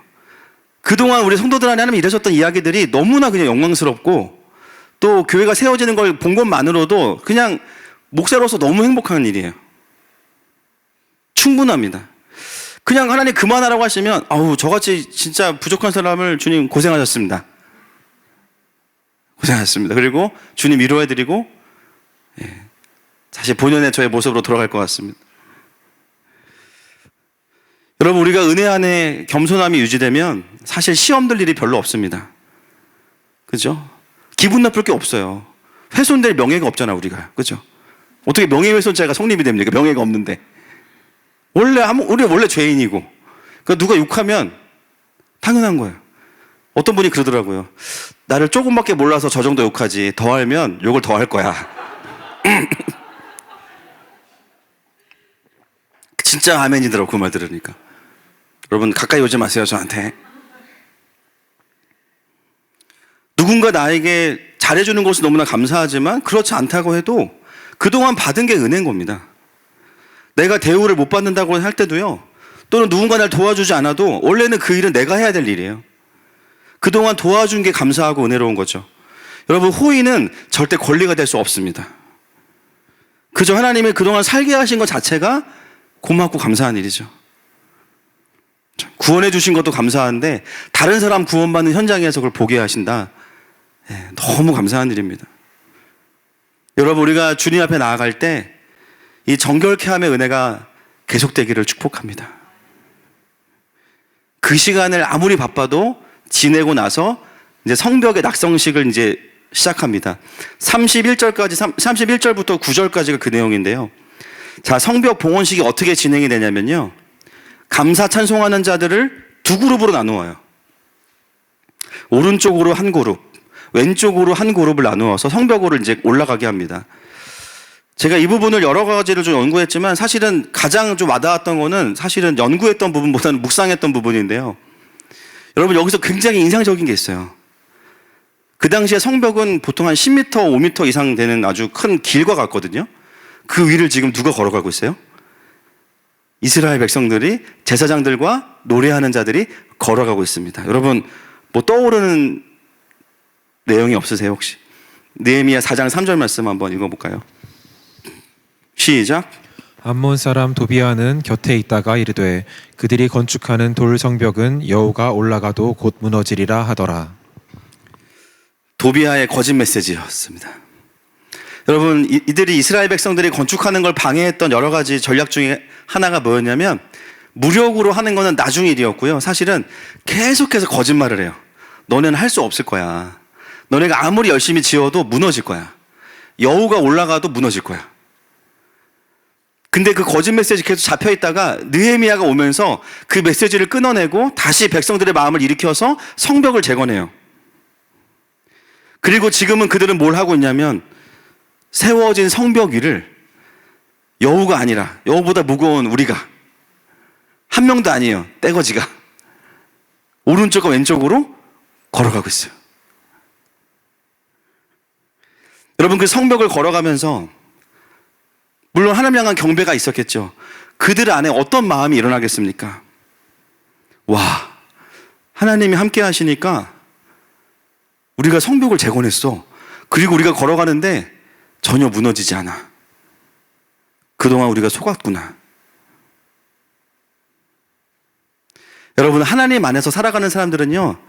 그동안 우리 성도들 안에 하나님 일하셨던 이야기들이 너무나 그냥 영광스럽고 또 교회가 세워지는 걸 본 것만으로도 그냥 목사로서 너무 행복한 일이에요. 충분합니다. 그냥 하나님 그만하라고 하시면 아우, 저같이 진짜 부족한 사람을 주님 고생하셨습니다. 고생하셨습니다. 그리고 주님 위로해드리고 다시 본연의 저의 모습으로 돌아갈 것 같습니다. 여러분, 우리가 은혜 안에 겸손함이 유지되면 사실 시험 들 일이 별로 없습니다. 그죠? 기분 나쁠 게 없어요. 훼손될 명예가 없잖아, 우리가. 그죠? 어떻게 명예훼손죄가 성립이 됩니까? 명예가 없는데. 우리 원래 죄인이고. 그러니까 누가 욕하면 당연한 거예요. 어떤 분이 그러더라고요. 나를 조금밖에 몰라서 저 정도 욕하지. 더 알면 욕을 더 할 거야. 진짜 아멘이더라고, 그 말 들으니까. 여러분, 가까이 오지 마세요, 저한테. 누군가 나에게 잘해주는 것은 너무나 감사하지만 그렇지 않다고 해도 그동안 받은 게 은혜인 겁니다. 내가 대우를 못 받는다고 할 때도요, 또는 누군가 날 도와주지 않아도 원래는 그 일은 내가 해야 될 일이에요. 그동안 도와준 게 감사하고 은혜로운 거죠. 여러분, 호의는 절대 권리가 될 수 없습니다. 그저 하나님이 그동안 살게 하신 것 자체가 고맙고 감사한 일이죠. 구원해 주신 것도 감사한데 다른 사람 구원받는 현장에서 그걸 보게 하신다. 너무 감사한 일입니다. 여러분, 우리가 주님 앞에 나아갈 때 이 정결케 함의 은혜가 계속되기를 축복합니다. 그 시간을 아무리 바빠도 지내고 나서 이제 성벽의 낙성식을 이제 시작합니다. 31절부터 9절까지가 그 내용인데요. 자, 성벽 봉헌식이 어떻게 진행이 되냐면요. 감사 찬송하는 자들을 두 그룹으로 나누어요. 오른쪽으로 한 그룹, 왼쪽으로 한 그룹을 나누어서 성벽으로 이제 올라가게 합니다. 제가 이 부분을 여러 가지를 좀 연구했지만 사실은 가장 좀 와닿았던 거는 사실은 연구했던 부분보다는 묵상했던 부분인데요. 여러분, 여기서 굉장히 인상적인 게 있어요. 그 당시에 성벽은 보통 한 10m, 5m 이상 되는 아주 큰 길과 같거든요. 그 위를 지금 누가 걸어가고 있어요? 이스라엘 백성들이, 제사장들과 노래하는 자들이 걸어가고 있습니다. 여러분, 뭐 떠오르는 내용이 없으세요, 혹시? 느헤미야 4장 3절 말씀 한번 읽어볼까요? 시작. 암몬 사람 도비아는 곁에 있다가 이르되 그들이 건축하는 돌 성벽은 여호가 올라가도 곧 무너지리라 하더라. 도비아의 거짓 메시지였습니다. 여러분, 이들이 이스라엘 백성들이 건축하는 걸 방해했던 여러 가지 전략 중에 하나가 뭐였냐면 무력으로 하는 거는 나중 일이었고요. 사실은 계속해서 거짓말을 해요. 너네는 할 수 없을 거야. 너네가 아무리 열심히 지어도 무너질 거야. 여호가 올라가도 무너질 거야. 근데 그 거짓 메시지 계속 잡혀 있다가 느헤미야가 오면서 그 메시지를 끊어내고 다시 백성들의 마음을 일으켜서 성벽을 재건해요. 그리고 지금은 그들은 뭘 하고 있냐면 세워진 성벽 위를 여우가 아니라 여우보다 무거운 우리가 한 명도 아니에요. 떼거지가 오른쪽과 왼쪽으로 걸어가고 있어요. 여러분, 그 성벽을 걸어가면서 물론 하나님 향한 경배가 있었겠죠. 그들 안에 어떤 마음이 일어나겠습니까? 와, 하나님이 함께 하시니까 우리가 성벽을 재건했어. 그리고 우리가 걸어가는데 전혀 무너지지 않아. 그동안 우리가 속았구나. 여러분, 하나님 안에서 살아가는 사람들은요,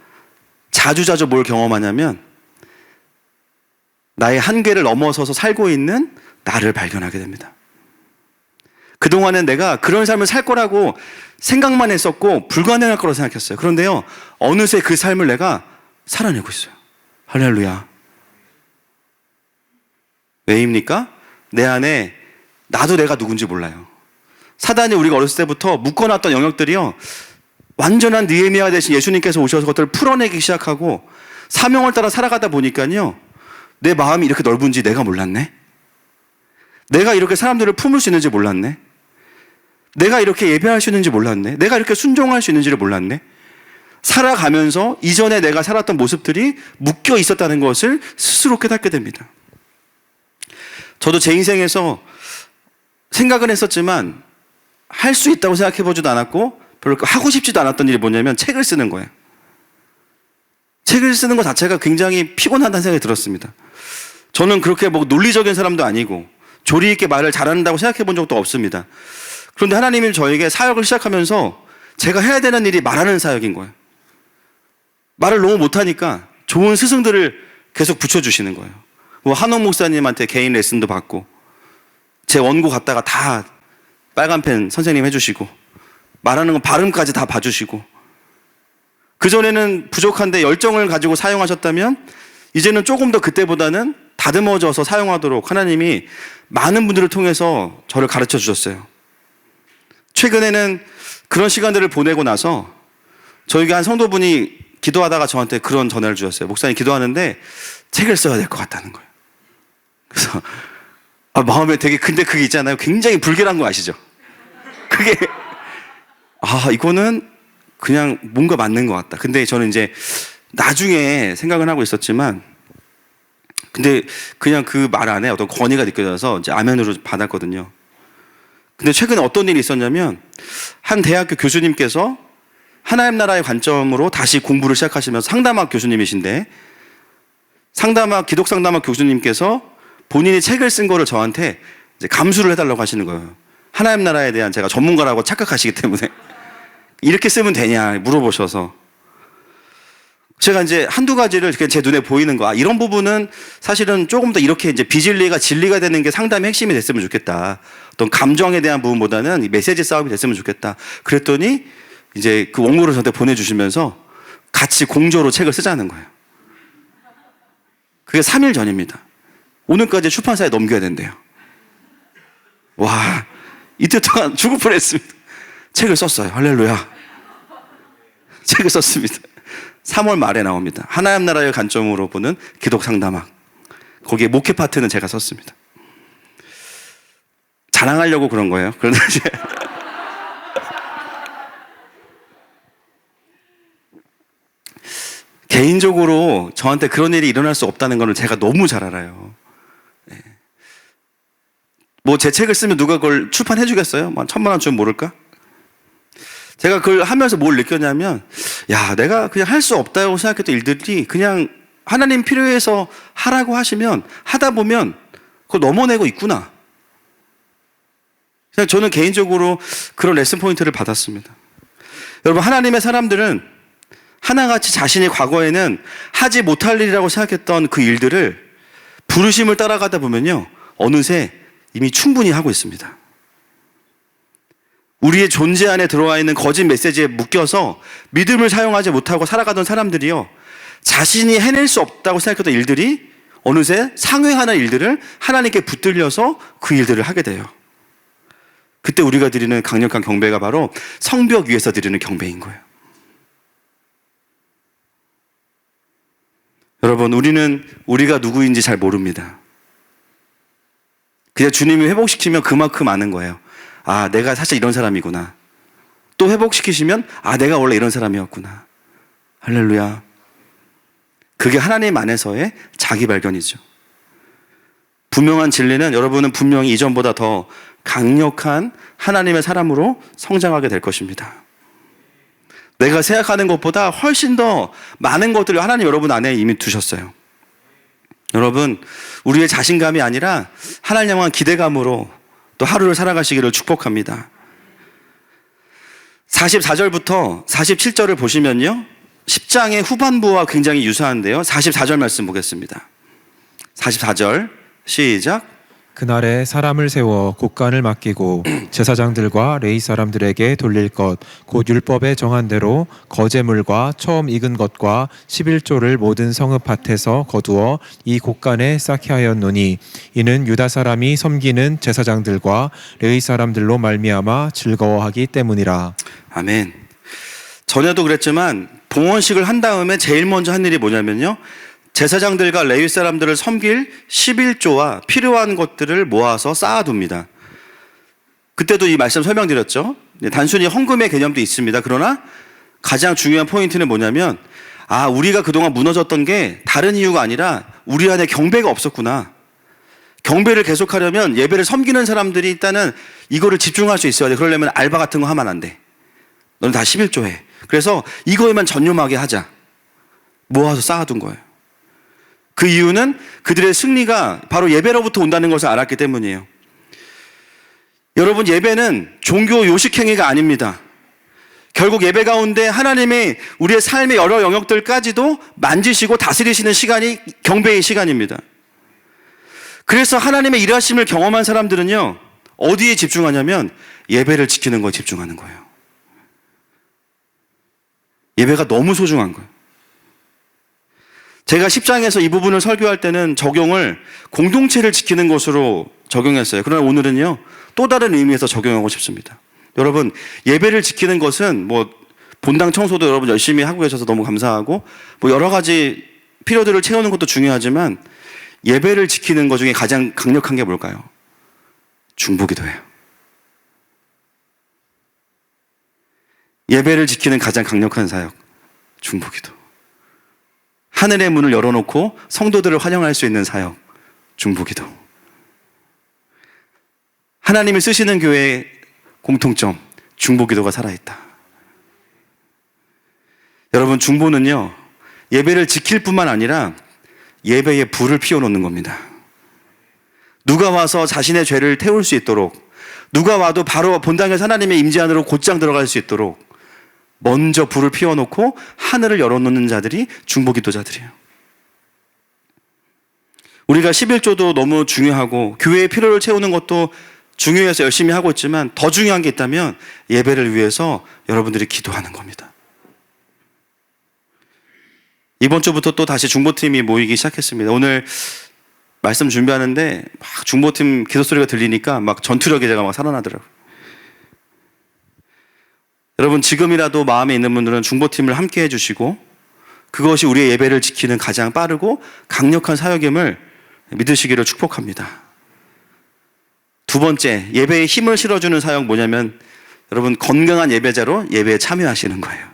자주자주 뭘 경험하냐면 나의 한계를 넘어서서 살고 있는 나를 발견하게 됩니다. 그동안은 내가 그런 삶을 살 거라고 생각만 했었고 불가능할 거라고 생각했어요. 그런데요, 어느새 그 삶을 내가 살아내고 있어요. 할렐루야. 왜입니까? 내 안에 나도 내가 누군지 몰라요. 사단이 우리가 어렸을 때부터 묶어놨던 영역들이요, 완전한 느헤미야 대신 예수님께서 오셔서 그것들을 풀어내기 시작하고 사명을 따라 살아가다 보니까요, 내 마음이 이렇게 넓은지 내가 몰랐네. 내가 이렇게 사람들을 품을 수 있는지 몰랐네. 내가 이렇게 예배할 수 있는지 몰랐네. 내가 이렇게 순종할 수 있는지를 몰랐네. 살아가면서 이전에 내가 살았던 모습들이 묶여 있었다는 것을 스스로 깨닫게 됩니다. 저도 제 인생에서 생각은 했었지만 할 수 있다고 생각해 보지도 않았고 별로 하고 싶지도 않았던 일이 뭐냐면 책을 쓰는 거예요. 책을 쓰는 것 자체가 굉장히 피곤하다는 생각이 들었습니다. 저는 그렇게 뭐 논리적인 사람도 아니고 조리 있게 말을 잘한다고 생각해 본 적도 없습니다. 그런데 하나님이 저에게 사역을 시작하면서 제가 해야 되는 일이 말하는 사역인 거예요. 말을 너무 못하니까 좋은 스승들을 계속 붙여주시는 거예요. 뭐 한옥 목사님한테 개인 레슨도 받고 제 원고 갖다가 다 빨간펜 선생님 해주시고 말하는 거 발음까지 다 봐주시고, 그전에는 부족한데 열정을 가지고 사용하셨다면 이제는 조금 더 그때보다는 다듬어져서 사용하도록 하나님이 많은 분들을 통해서 저를 가르쳐 주셨어요. 최근에는 그런 시간들을 보내고 나서 저에게 한 성도분이 기도하다가 저한테 그런 전화를 주셨어요. 목사님, 기도하는데 책을 써야 될 것 같다는 거예요. 그래서 마음에 되게, 근데 그게 있잖아요, 굉장히 불길한 거 아시죠? 그게 이거는 그냥 뭔가 맞는 것 같다. 근데 저는 이제 나중에 생각은 하고 있었지만, 근데 그냥 그 말 안에 어떤 권위가 느껴져서 이제 아멘으로 받았거든요. 근데 최근에 어떤 일이 있었냐면, 한 대학교 교수님께서 하나님 나라의 관점으로 다시 공부를 시작하시면서, 상담학 교수님이신데, 기독 상담학 교수님께서 본인이 책을 쓴 거를 저한테 이제 감수를 해달라고 하시는 거예요. 하나님 나라에 대한 제가 전문가라고 착각하시기 때문에 이렇게 쓰면 되냐 물어보셔서, 제가 이제 한두 가지를 제 눈에 보이는 거, 이런 부분은 사실은 조금 더 이렇게 이제 비진리가 진리가 되는 게 상담의 핵심이 됐으면 좋겠다. 어떤 감정에 대한 부분보다는 이 메시지 싸움이 됐으면 좋겠다. 그랬더니 이제 그 원고를 저한테 보내주시면서 같이 공조로 책을 쓰자는 거예요. 그게 3일 전입니다. 오늘까지 출판사에 넘겨야 된대요. 와, 이틀 동안 죽을 뻔했습니다. 책을 썼어요. 할렐루야. 책을 썼습니다. 3월 말에 나옵니다. 하나님 나라의 관점으로 보는 기독 상담학. 거기에 목회 파트는 제가 썼습니다. 자랑하려고 그런 거예요. 그런데 이제 개인적으로 저한테 그런 일이 일어날 수 없다는 걸 제가 너무 잘 알아요. 뭐 제 책을 쓰면 누가 그걸 출판해 주겠어요? 뭐 1,000만 원 주면 모를까? 제가 그걸 하면서 뭘 느꼈냐면, 내가 그냥 할 수 없다고 생각했던 일들이 그냥 하나님 필요해서 하라고 하시면 하다 보면 그걸 넘어내고 있구나. 그냥 저는 개인적으로 그런 레슨 포인트를 받았습니다. 여러분, 하나님의 사람들은 하나같이 자신이 과거에는 하지 못할 일이라고 생각했던 그 일들을 부르심을 따라가다 보면요, 어느새 이미 충분히 하고 있습니다. 우리의 존재 안에 들어와 있는 거짓 메시지에 묶여서 믿음을 사용하지 못하고 살아가던 사람들이요, 자신이 해낼 수 없다고 생각했던 일들이 어느새 상회하는 일들을 하나님께 붙들려서 그 일들을 하게 돼요. 그때 우리가 드리는 강력한 경배가 바로 성벽 위에서 드리는 경배인 거예요. 여러분, 우리가 누구인지 잘 모릅니다. 그냥 주님이 회복시키면 그만큼 아는 거예요. 아, 내가 사실 이런 사람이구나. 또 회복시키시면 아, 내가 원래 이런 사람이었구나. 할렐루야. 그게 하나님 안에서의 자기 발견이죠. 분명한 진리는 여러분은 분명히 이전보다 더 강력한 하나님의 사람으로 성장하게 될 것입니다. 내가 생각하는 것보다 훨씬 더 많은 것들을 하나님 여러분 안에 이미 두셨어요. 여러분, 우리의 자신감이 아니라 하나님 향한 기대감으로 또 하루를 살아가시기를 축복합니다. 44절부터 47절을 보시면요, 10장의 후반부와 굉장히 유사한데요. 44절 말씀 보겠습니다. 44절 시작. 그날에 사람을 세워 곳간을 맡기고 제사장들과 레위 사람들에게 돌릴 것 곧 율법에 정한 대로 거제물과 처음 익은 것과 11조를 모든 성읍 밭에서 거두어 이 곳간에 쌓게 하였노니 이는 유다 사람이 섬기는 제사장들과 레위 사람들로 말미암아 즐거워하기 때문이라. 아멘. 전에도 그랬지만 봉헌식을 한 다음에 제일 먼저 한 일이 뭐냐면요, 제사장들과 레위 사람들을 섬길 11조와 필요한 것들을 모아서 쌓아둡니다. 그때도 이 말씀 설명드렸죠. 단순히 헌금의 개념도 있습니다. 그러나 가장 중요한 포인트는 뭐냐면, 아, 우리가 그동안 무너졌던 게 다른 이유가 아니라 우리 안에 경배가 없었구나. 경배를 계속하려면 예배를 섬기는 사람들이 일단은 이거를 집중할 수 있어야 돼. 그러려면 알바 같은 거 하면 안 돼. 너는 다 11조 해. 그래서 이거에만 전념하게 하자. 모아서 쌓아둔 거예요. 그 이유는 그들의 승리가 바로 예배로부터 온다는 것을 알았기 때문이에요. 여러분, 예배는 종교 요식행위가 아닙니다. 결국 예배 가운데 하나님의 우리의 삶의 여러 영역들까지도 만지시고 다스리시는 시간이 경배의 시간입니다. 그래서 하나님의 일하심을 경험한 사람들은요, 어디에 집중하냐면 예배를 지키는 거에 집중하는 거예요. 예배가 너무 소중한 거예요. 제가 10장에서 이 부분을 설교할 때는 적용을 공동체를 지키는 것으로 적용했어요. 그러나 오늘은요, 또 다른 의미에서 적용하고 싶습니다. 여러분, 예배를 지키는 것은 뭐 본당 청소도 여러분 열심히 하고 계셔서 너무 감사하고 뭐 여러 가지 필요들을 채우는 것도 중요하지만 예배를 지키는 것 중에 가장 강력한 게 뭘까요? 중보기도예요. 예배를 지키는 가장 강력한 사역, 중보기도. 하늘의 문을 열어놓고 성도들을 환영할 수 있는 사역, 중보기도. 하나님이 쓰시는 교회의 공통점, 중보기도가 살아있다. 여러분, 중보는요, 예배를 지킬 뿐만 아니라 예배에 불을 피워놓는 겁니다. 누가 와서 자신의 죄를 태울 수 있도록, 누가 와도 바로 본당에서 하나님의 임재 안으로 곧장 들어갈 수 있도록 먼저 불을 피워놓고 하늘을 열어놓는 자들이 중보기도자들이에요. 우리가 11조도 너무 중요하고 교회의 필요를 채우는 것도 중요해서 열심히 하고 있지만 더 중요한 게 있다면 예배를 위해서 여러분들이 기도하는 겁니다. 이번 주부터 또 다시 중보팀이 모이기 시작했습니다. 오늘 말씀 준비하는데 막 중보팀 기도 소리가 들리니까 막 전투력이 제가 막 살아나더라고요. 여러분, 지금이라도 마음에 있는 분들은 중보팀을 함께 해주시고 그것이 우리의 예배를 지키는 가장 빠르고 강력한 사역임을 믿으시기를 축복합니다. 두 번째, 예배에 힘을 실어주는 사역 뭐냐면 여러분, 건강한 예배자로 예배에 참여하시는 거예요.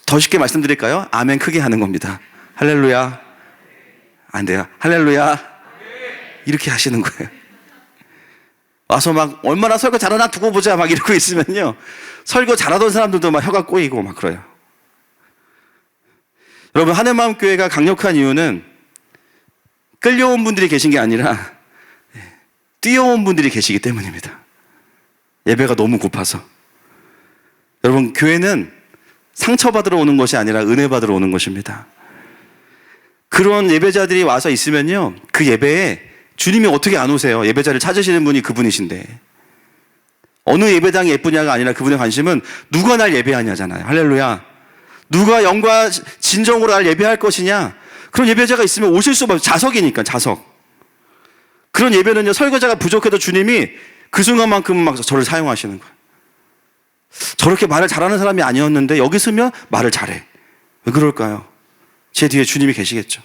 더 쉽게 말씀드릴까요? 아멘 크게 하는 겁니다. 할렐루야. 안 돼요. 할렐루야. 이렇게 하시는 거예요. 와서 막 얼마나 설교 잘하나 두고 보자 막 이러고 있으면요, 설교 잘하던 사람들도 막 혀가 꼬이고 막 그래요. 여러분, 하늘마음교회가 강력한 이유는 끌려온 분들이 계신 게 아니라 뛰어온 분들이 계시기 때문입니다. 예배가 너무 고파서. 여러분, 교회는 상처받으러 오는 것이 아니라 은혜 받으러 오는 것입니다. 그런 예배자들이 와서 있으면요, 그 예배에 주님이 어떻게 안 오세요? 예배자를 찾으시는 분이 그분이신데. 어느 예배당이 예쁘냐가 아니라 그분의 관심은 누가 날 예배하냐잖아요. 할렐루야. 누가 영과 진정으로 날 예배할 것이냐. 그런 예배자가 있으면 오실 수가 없어요. 자석이니까, 자석. 그런 예배는요, 설교자가 부족해도 주님이 그 순간만큼은 막 저를 사용하시는 거예요. 저렇게 말을 잘하는 사람이 아니었는데 여기 서면 말을 잘해. 왜 그럴까요? 제 뒤에 주님이 계시겠죠.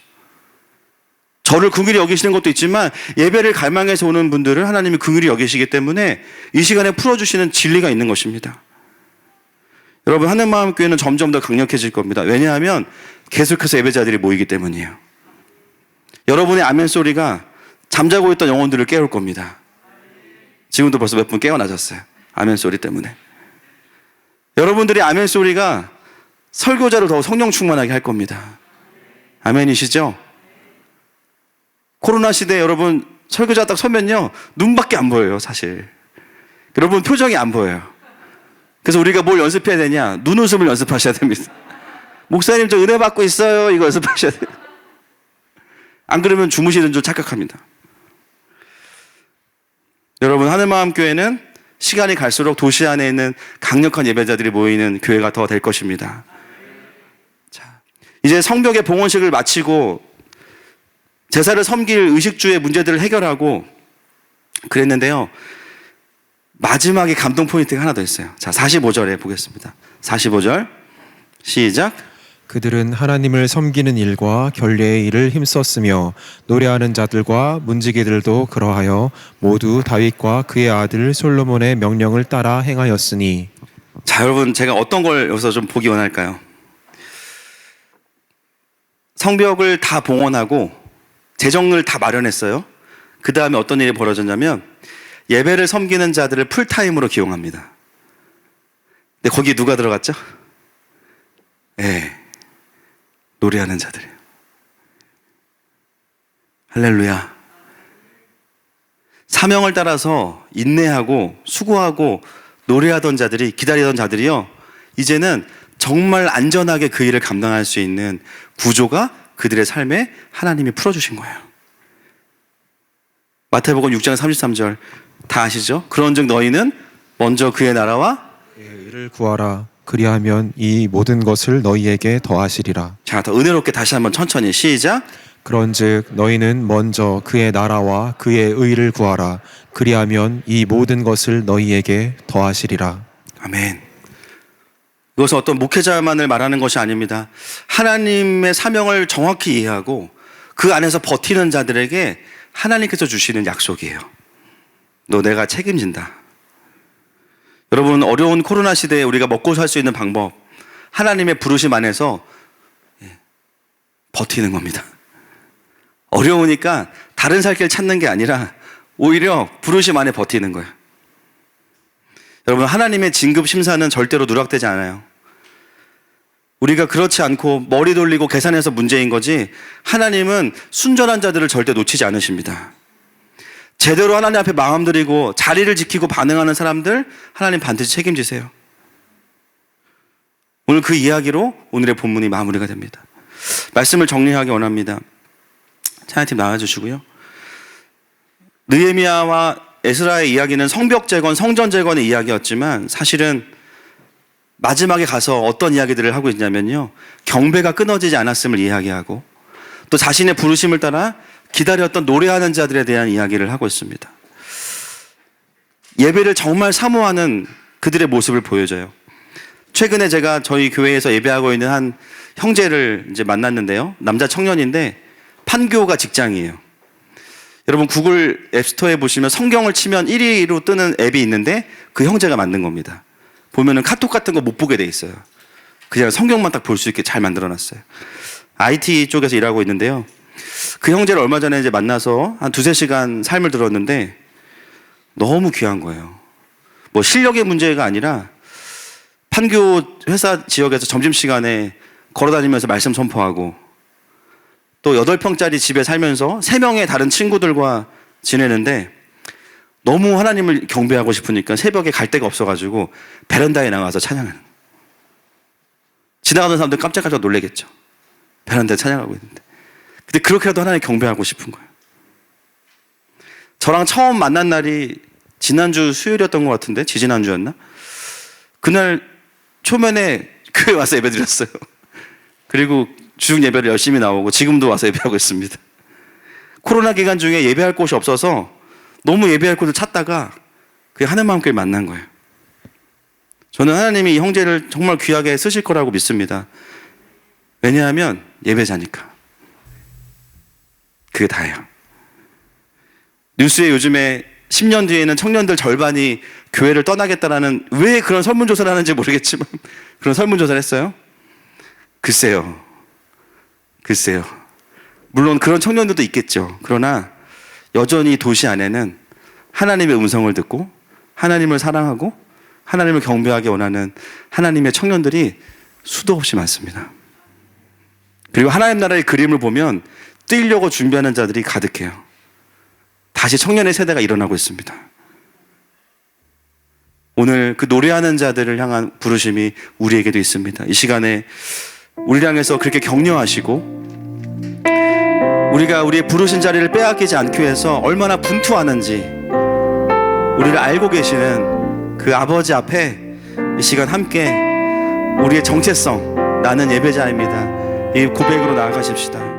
저를 긍휼히 여기시는 것도 있지만 예배를 갈망해서 오는 분들을 하나님이 긍휼히 여기시기 때문에 이 시간에 풀어주시는 진리가 있는 것입니다. 여러분, 하늘마음교회는 점점 더 강력해질 겁니다. 왜냐하면 계속해서 예배자들이 모이기 때문이에요. 여러분의 아멘 소리가 잠자고 있던 영혼들을 깨울 겁니다. 지금도 벌써 몇 분 깨어나셨어요. 아멘 소리 때문에. 여러분들의 아멘 소리가 설교자를 더 성령 충만하게 할 겁니다. 아멘이시죠? 코로나 시대에 여러분 설교자 딱 서면요, 눈밖에 안 보여요, 사실. 여러분 표정이 안 보여요. 그래서 우리가 뭘 연습해야 되냐? 눈웃음을 연습하셔야 됩니다. 목사님 저 은혜 받고 있어요, 이거 연습하셔야 돼요. 안 그러면 주무시는 줄 착각합니다. 여러분, 하늘마음교회는 시간이 갈수록 도시 안에 있는 강력한 예배자들이 모이는 교회가 더 될 것입니다. 자, 이제 성벽의 봉헌식을 마치고 제사를 섬길 의식주의 문제들을 해결하고 그랬는데요, 마지막에 감동 포인트가 하나 더 있어요. 자, 45절에 보겠습니다. 45절 시작. 그들은 하나님을 섬기는 일과 결례의 일을 힘썼으며 노래하는 자들과 문지기들도 그러하여 모두 다윗과 그의 아들 솔로몬의 명령을 따라 행하였으니. 자, 여러분, 제가 어떤 걸 여기서 좀 보기 원할까요? 성벽을 다 봉헌하고 재정을 다 마련했어요. 그 다음에 어떤 일이 벌어졌냐면 예배를 섬기는 자들을 풀타임으로 기용합니다. 근데 거기 누가 들어갔죠? 네, 노래하는 자들이에요. 할렐루야. 사명을 따라서 인내하고 수고하고 노래하던 자들이, 기다리던 자들이요, 이제는 정말 안전하게 그 일을 감당할 수 있는 구조가 그들의 삶에 하나님이 풀어주신 거예요. 마태복음 6장 33절 다 아시죠? 그런즉 너희는 먼저 그의 나라와 그의 의를 구하라. 그리하면 이 모든 것을 너희에게 더하시리라. 자, 더 은혜롭게 다시 한번 천천히 시작. 그런즉 너희는 먼저 그의 나라와 그의 의를 구하라. 그리하면 이 모든 것을 너희에게 더하시리라. 아멘. 이것은 어떤 목회자만을 말하는 것이 아닙니다. 하나님의 사명을 정확히 이해하고 그 안에서 버티는 자들에게 하나님께서 주시는 약속이에요. 너 내가 책임진다. 여러분, 어려운 코로나 시대에 우리가 먹고 살 수 있는 방법, 하나님의 부르심 안에서 버티는 겁니다. 어려우니까 다른 살 길 찾는 게 아니라 오히려 부르심 안에 버티는 거예요. 여러분, 하나님의 진급 심사는 절대로 누락되지 않아요. 우리가 그렇지 않고 머리 돌리고 계산해서 문제인 거지, 하나님은 순전한 자들을 절대 놓치지 않으십니다. 제대로 하나님 앞에 마음 드리고 자리를 지키고 반응하는 사람들, 하나님 반드시 책임지세요. 오늘 그 이야기로 오늘의 본문이 마무리가 됩니다. 말씀을 정리하기 원합니다. 찬양팀 나와주시고요. 느헤미야와 에스라의 이야기는 성벽 재건, 성전 재건의 이야기였지만 사실은 마지막에 가서 어떤 이야기들을 하고 있냐면요, 경배가 끊어지지 않았음을 이야기하고 또 자신의 부르심을 따라 기다렸던 노래하는 자들에 대한 이야기를 하고 있습니다. 예배를 정말 사모하는 그들의 모습을 보여줘요. 최근에 제가 저희 교회에서 예배하고 있는 한 형제를 이제 만났는데요, 남자 청년인데 판교가 직장이에요. 여러분, 구글 앱스토어에 보시면 성경을 치면 1위로 뜨는 앱이 있는데 그 형제가 만든 겁니다. 보면은 카톡 같은 거 못 보게 돼 있어요. 그냥 성경만 딱 볼 수 있게 잘 만들어놨어요. IT 쪽에서 일하고 있는데요, 그 형제를 얼마 전에 이제 만나서 한 2-3시간 삶을 들었는데 너무 귀한 거예요. 뭐 실력의 문제가 아니라 판교 회사 지역에서 점심시간에 걸어다니면서 말씀 선포하고 또 8평짜리 집에 살면서 3명의 다른 친구들과 지내는데 너무 하나님을 경배하고 싶으니까 새벽에 갈 데가 없어가지고 베란다에 나가서 찬양하는, 지나가는 사람들 깜짝깜짝 놀래겠죠. 베란다에 찬양하고 있는데. 근데 그렇게라도 하나님 경배하고 싶은 거예요. 저랑 처음 만난 날이 지난주 수요일이었던 것 같은데, 지지난주였나? 그날 초면에 교회 와서 예배 드렸어요. 그리고 주중 예배를 열심히 나오고 지금도 와서 예배하고 있습니다. 코로나 기간 중에 예배할 곳이 없어서 너무 예배할 곳을 찾다가 그 하늘마음교회 만난 거예요. 저는 하나님이 이 형제를 정말 귀하게 쓰실 거라고 믿습니다. 왜냐하면 예배자니까. 그게 다예요. 뉴스에 요즘에 10년 뒤에는 청년들 절반이 교회를 떠나겠다라는, 왜 그런 설문조사를 하는지 모르겠지만 그런 설문조사를 했어요. 글쎄요. 물론 그런 청년들도 있겠죠. 그러나 여전히 도시 안에는 하나님의 음성을 듣고 하나님을 사랑하고 하나님을 경배하기 원하는 하나님의 청년들이 수도 없이 많습니다. 그리고 하나님 나라의 그림을 보면 뛰려고 준비하는 자들이 가득해요. 다시 청년의 세대가 일어나고 있습니다. 오늘 그 노래하는 자들을 향한 부르심이 우리에게도 있습니다. 이 시간에 우리를 향해서 그렇게 격려하시고 우리가 우리의 부르신 자리를 빼앗기지 않기 위해서 얼마나 분투하는지 우리를 알고 계시는 그 아버지 앞에 이 시간 함께 우리의 정체성, 나는 예배자입니다, 이 고백으로 나아가십시다.